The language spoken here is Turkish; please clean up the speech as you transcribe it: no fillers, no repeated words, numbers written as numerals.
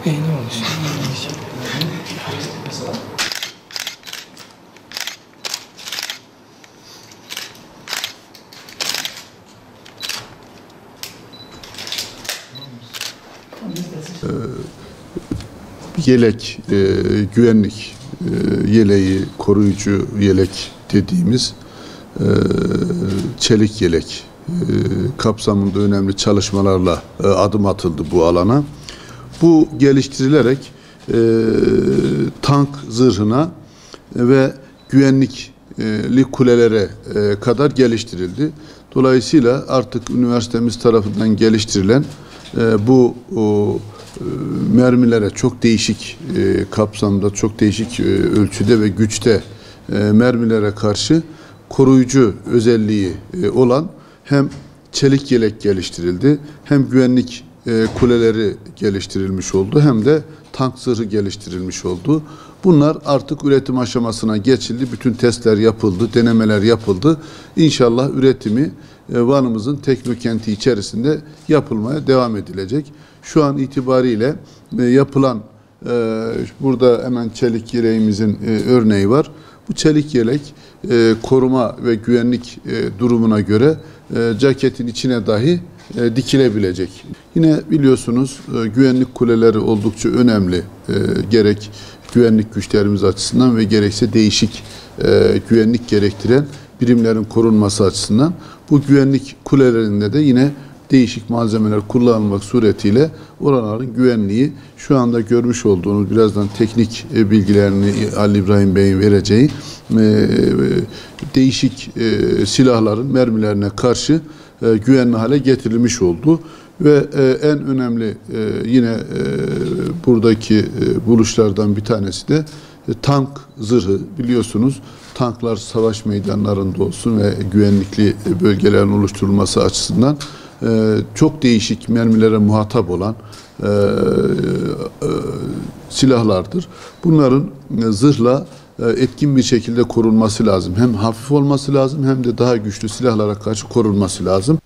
Ne olmuş? Yelek, güvenlik yeleği, koruyucu yelek dediğimiz çelik yelek kapsamında önemli çalışmalarla adım atıldı bu alana. Bu geliştirilerek tank zırhına ve güvenlikli kulelere kadar geliştirildi. Dolayısıyla artık üniversitemiz tarafından geliştirilen bu mermilere çok değişik kapsamda, çok değişik ölçüde ve güçte mermilere karşı koruyucu özelliği olan hem çelik yelek geliştirildi, hem güvenlik kuleleri geliştirilmiş oldu, hem de tank zırhı geliştirilmiş oldu. Bunlar artık üretim aşamasına geçildi. Bütün testler yapıldı, denemeler yapıldı. İnşallah üretimi Van'ımızın teknokenti içerisinde yapılmaya devam edilecek. Şu an itibariyle yapılan, burada hemen çelik yeleğimizin örneği var. Bu çelik yelek koruma ve güvenlik durumuna göre ceketin içine dahi dikilebilecek. Yine biliyorsunuz güvenlik kuleleri oldukça önemli. Gerek güvenlik güçlerimiz açısından ve gerekse değişik güvenlik gerektiren birimlerin korunması açısından. Bu güvenlik kulelerinde de yine değişik malzemeler kullanılmak suretiyle oraların güvenliği şu anda görmüş olduğunuz, birazdan teknik bilgilerini Ali İbrahim Bey'in vereceği değişik silahların mermilerine karşı güvenli hale getirilmiş oldu. Ve en önemli yine buradaki buluşlardan bir tanesi de tank zırhı. Biliyorsunuz tanklar savaş meydanlarında olsun ve güvenlikli bölgelerin oluşturulması açısından çok değişik mermilere muhatap olan silahlardır. Bunların zırhla etkin bir şekilde korunması lazım. Hem hafif olması lazım, hem de daha güçlü silahlara karşı korunması lazım.